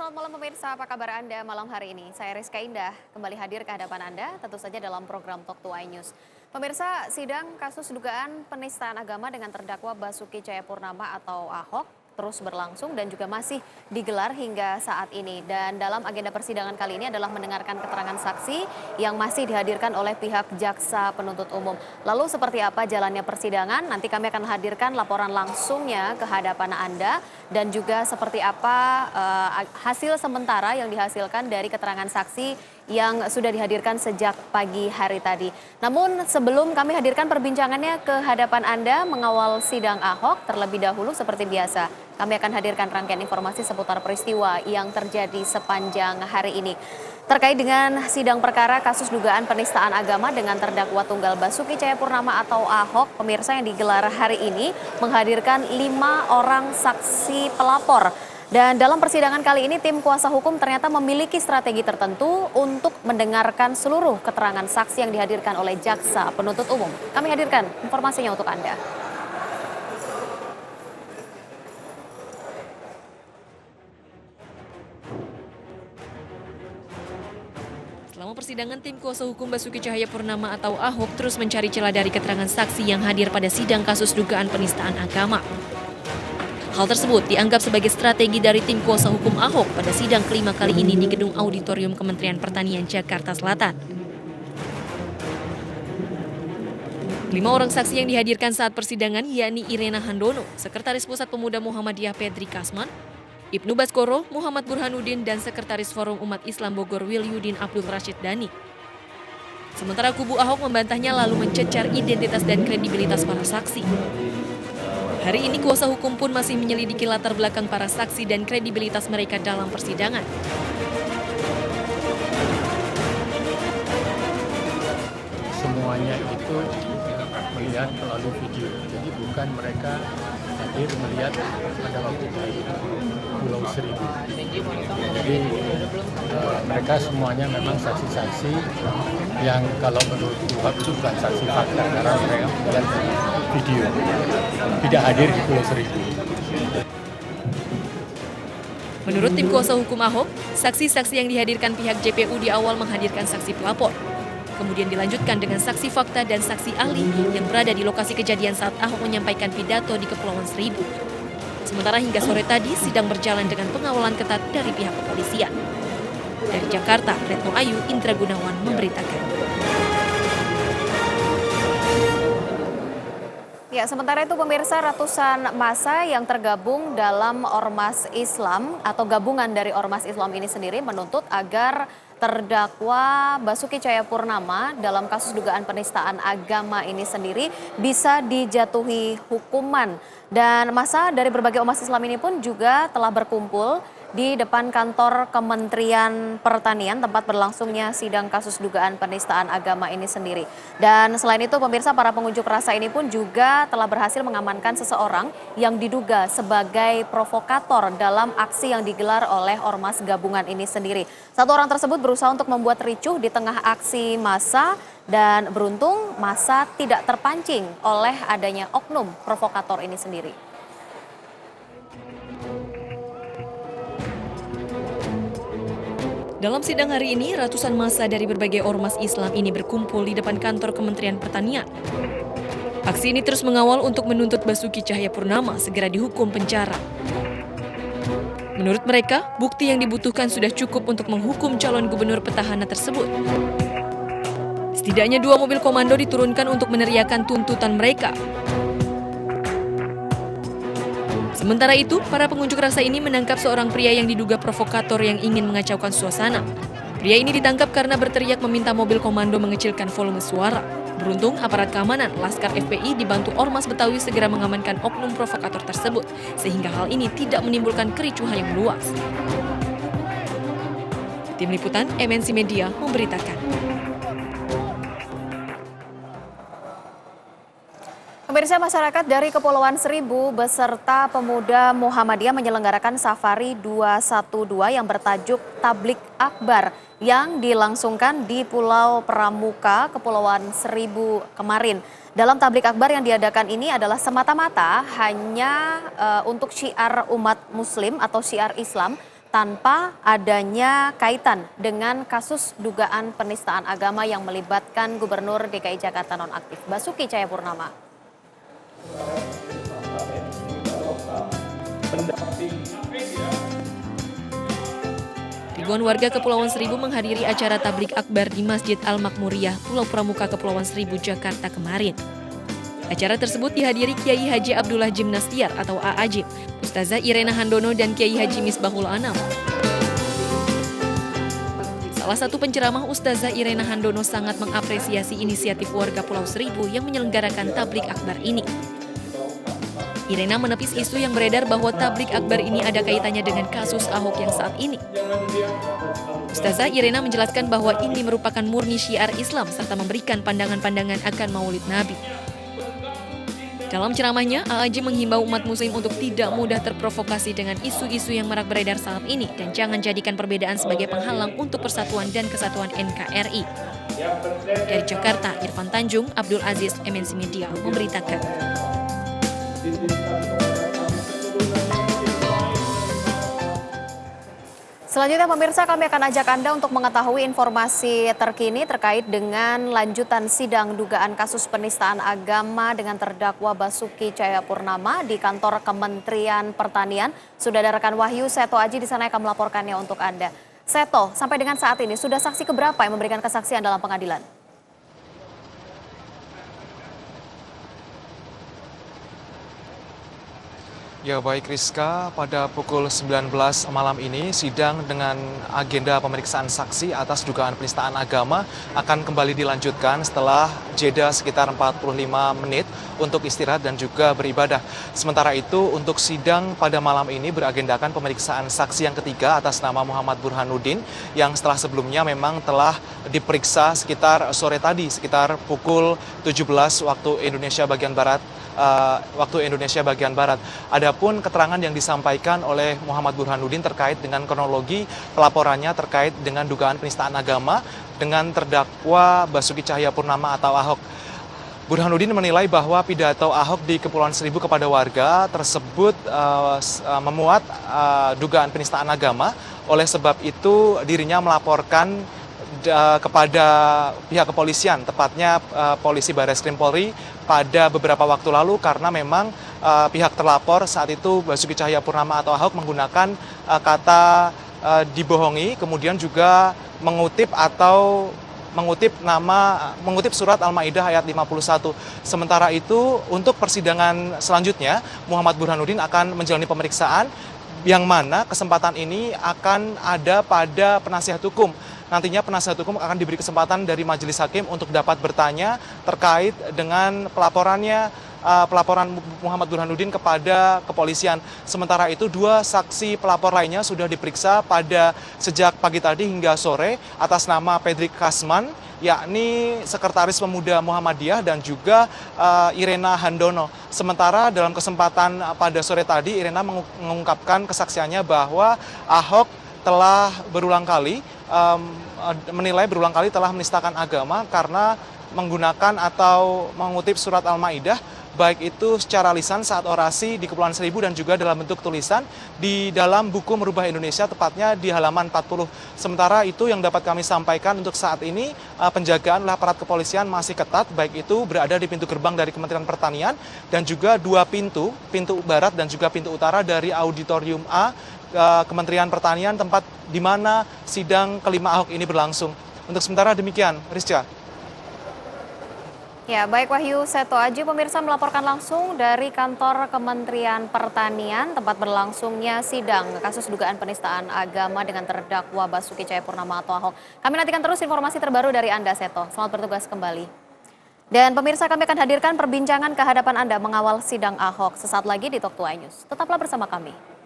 Selamat malam pemirsa, apa kabar Anda malam hari ini? Saya Rizka Indah, kembali hadir ke hadapan Anda, tentu saja dalam program Talk to iNews. Pemirsa, sidang kasus dugaan penistaan agama dengan terdakwa Basuki Cahayapurnama atau Ahok terus berlangsung dan juga masih digelar hingga saat ini. Dan dalam agenda persidangan kali ini adalah mendengarkan keterangan saksi yang masih dihadirkan oleh pihak jaksa penuntut umum. Lalu seperti apa jalannya persidangan? Nanti kami akan hadirkan laporan langsungnya ke hadapan Anda dan juga seperti apa hasil sementara yang dihasilkan dari keterangan saksi yang sudah dihadirkan sejak pagi hari tadi. Namun sebelum kami hadirkan perbincangannya ke hadapan Anda mengawal sidang Ahok, terlebih dahulu seperti biasa kami akan hadirkan rangkaian informasi seputar peristiwa yang terjadi sepanjang hari ini. Terkait dengan sidang perkara kasus dugaan penistaan agama dengan terdakwa tunggal Basuki Cahayapurnama atau Ahok, pemirsa, yang digelar hari ini menghadirkan 5 orang saksi pelapor. Dan dalam persidangan kali ini tim kuasa hukum ternyata memiliki strategi tertentu untuk mendengarkan seluruh keterangan saksi yang dihadirkan oleh jaksa penuntut umum. Kami hadirkan informasinya untuk Anda. Selama persidangan, tim kuasa hukum Basuki Cahayapurnama atau Ahok terus mencari celah dari keterangan saksi yang hadir pada sidang kasus dugaan penistaan agama. Hal tersebut dianggap sebagai strategi dari tim kuasa hukum Ahok pada sidang kelima kali ini di gedung auditorium Kementerian Pertanian Jakarta Selatan. 5 orang saksi yang dihadirkan saat persidangan yakni Irena Handono, Sekretaris Pusat Pemuda Muhammadiyah Pedri Kasman, Ibnu Baskoro, Muhammad Burhanuddin, dan Sekretaris Forum Umat Islam Bogor Wilyudin Abdul Rashid Dhani. Sementara kubu Ahok membantahnya lalu mencecar identitas dan kredibilitas para saksi. Hari ini kuasa hukum pun masih menyelidiki latar belakang para saksi dan kredibilitas mereka dalam persidangan. Semuanya itu melihat melalui video, jadi bukan mereka hadir melihat pada waktu di Pulau Seribu. Jadi mereka semuanya memang saksi-saksi yang kalau menurut Tuhan itu bukan saksi fakta karena mereka melihat video, tidak hadir di Pulau Seribu. Menurut tim kuasa hukum Ahok, saksi-saksi yang dihadirkan pihak JPU di awal menghadirkan saksi pelapor. Kemudian dilanjutkan dengan saksi fakta dan saksi ahli yang berada di lokasi kejadian saat Ahok menyampaikan pidato di Kepulauan Seribu. Sementara hingga sore tadi, sidang berjalan dengan pengawalan ketat dari pihak kepolisian. Dari Jakarta, Retno Ayu, Indra Gunawan memberitakan. Ya, sementara itu pemirsa, ratusan massa yang tergabung dalam Ormas Islam atau gabungan dari Ormas Islam ini sendiri menuntut agar terdakwa Basuki Cahayapurnama dalam kasus dugaan penistaan agama ini sendiri bisa dijatuhi hukuman. Dan massa dari berbagai ormas Islam ini pun juga telah berkumpul di depan kantor Kementerian Pertanian tempat berlangsungnya sidang kasus dugaan penistaan agama ini sendiri. Dan selain itu pemirsa, para pengunjuk rasa ini pun juga telah berhasil mengamankan seseorang yang diduga sebagai provokator dalam aksi yang digelar oleh ormas gabungan ini sendiri. Satu orang tersebut berusaha untuk membuat ricuh di tengah aksi massa dan beruntung massa tidak terpancing oleh adanya oknum provokator ini sendiri. Dalam sidang hari ini, ratusan massa dari berbagai ormas Islam ini berkumpul di depan kantor Kementerian Pertanian. Aksi ini terus mengawal untuk menuntut Basuki Cahayapurnama segera dihukum penjara. Menurut mereka, bukti yang dibutuhkan sudah cukup untuk menghukum calon gubernur petahana tersebut. Setidaknya 2 mobil komando diturunkan untuk meneriakan tuntutan mereka. Sementara itu, para pengunjuk rasa ini menangkap seorang pria yang diduga provokator yang ingin mengacaukan suasana. Pria ini ditangkap karena berteriak meminta mobil komando mengecilkan volume suara. Beruntung, aparat keamanan Laskar FPI dibantu Ormas Betawi segera mengamankan oknum provokator tersebut, sehingga hal ini tidak menimbulkan kericuhan yang meluas. Tim Liputan MNC Media memberitakan. Pemirsa, masyarakat dari Kepulauan Seribu beserta pemuda Muhammadiyah menyelenggarakan Safari 212 yang bertajuk Tablik Akbar yang dilangsungkan di Pulau Pramuka, Kepulauan Seribu kemarin. Dalam tablik akbar yang diadakan ini adalah semata-mata hanya untuk syiar umat muslim atau syiar Islam tanpa adanya kaitan dengan kasus dugaan penistaan agama yang melibatkan Gubernur DKI Jakarta nonaktif Basuki Cahayapurnama. Ribuan warga Kepulauan Seribu menghadiri acara tablik akbar di Masjid Al-Makmuriyah, Pulau Pramuka, Kepulauan Seribu, Jakarta kemarin. Acara tersebut dihadiri Kiai Haji Abdullah Jimnastiar atau AAJ, Ustazah Irena Handono dan Kiai Haji Misbahul Anam. Salah satu penceramah Ustazah Irena Handono sangat mengapresiasi inisiatif warga Pulau Seribu yang menyelenggarakan tablik akbar ini. Irena menepis isu yang beredar bahwa tablik akbar ini ada kaitannya dengan kasus Ahok yang saat ini. Ustazah Irena menjelaskan bahwa ini merupakan murni syiar Islam serta memberikan pandangan-pandangan akan Maulid Nabi. Dalam ceramahnya, AAJ menghimbau umat muslim untuk tidak mudah terprovokasi dengan isu-isu yang marak beredar saat ini dan jangan jadikan perbedaan sebagai penghalang untuk persatuan dan kesatuan NKRI. Dari Jakarta, Irfan Tanjung, Abdul Aziz, MNC Media memberitakan. Selanjutnya pemirsa, kami akan ajak Anda untuk mengetahui informasi terkini terkait dengan lanjutan sidang dugaan kasus penistaan agama dengan terdakwa Basuki Cahayapurnama di kantor Kementerian Pertanian. Sudah ada rekan Wahyu Seto Aji di sana yang akan melaporkannya untuk Anda. Seto, sampai dengan saat ini sudah saksi keberapa yang memberikan kesaksian dalam pengadilan? Ya baik Rizka, pada pukul 19 malam ini sidang dengan agenda pemeriksaan saksi atas dugaan penistaan agama akan kembali dilanjutkan setelah jeda sekitar 45 menit untuk istirahat dan juga beribadah. Sementara itu untuk sidang pada malam ini beragendakan pemeriksaan saksi yang ketiga atas nama Muhammad Burhanuddin yang setelah sebelumnya memang telah diperiksa sekitar sore tadi, sekitar pukul 17 waktu Indonesia bagian Barat. Adapun keterangan yang disampaikan oleh Muhammad Burhanuddin terkait dengan kronologi pelaporannya terkait dengan dugaan penistaan agama dengan terdakwa Basuki Cahayapurnama atau Ahok. Burhanuddin menilai bahwa pidato Ahok di Kepulauan Seribu kepada warga tersebut memuat dugaan penistaan agama. Oleh sebab itu dirinya melaporkan kepada pihak kepolisian, tepatnya polisi Barreskrim Polri pada beberapa waktu lalu karena memang pihak terlapor saat itu Basuki Cahayapurnama atau Ahok menggunakan kata dibohongi, kemudian juga mengutip surat Al-Maidah ayat 51. Sementara itu untuk persidangan selanjutnya Muhammad Burhanuddin akan menjalani pemeriksaan yang mana kesempatan ini akan ada pada penasihat hukum. Nantinya penasihat hukum akan diberi kesempatan dari majelis hakim untuk dapat bertanya terkait dengan pelaporan Muhammad Burhanuddin kepada kepolisian. Sementara itu dua saksi pelapor lainnya sudah diperiksa pada sejak pagi tadi hingga sore atas nama Pedri Kasman, yakni Sekretaris Pemuda Muhammadiyah dan juga Irena Handono. Sementara dalam kesempatan pada sore tadi Irena mengungkapkan kesaksiannya bahwa Ahok telah berulang kali telah menistakan agama karena menggunakan atau mengutip surat Al-Maidah baik itu secara lisan saat orasi di Kepulauan Seribu dan juga dalam bentuk tulisan di dalam buku Merubah Indonesia tepatnya di halaman 40. Sementara itu yang dapat kami sampaikan untuk saat ini penjagaan oleh aparat kepolisian masih ketat baik itu berada di pintu gerbang dari Kementerian Pertanian dan juga dua pintu barat dan juga pintu utara dari Auditorium A Kementerian Pertanian tempat di mana sidang kelima Ahok ini berlangsung. Untuk sementara demikian, Rizka. Ya, baik Wahyu Seto Aji, pemirsa melaporkan langsung dari kantor Kementerian Pertanian tempat berlangsungnya sidang kasus dugaan penistaan agama dengan terdakwa Basuki Cahayapurnama atau Ahok. Kami nantikan terus informasi terbaru dari Anda, Seto. Selamat bertugas kembali. Dan pemirsa, kami akan hadirkan perbincangan ke hadapan Anda mengawal sidang Ahok sesaat lagi di Talk 2 News. Tetaplah bersama kami.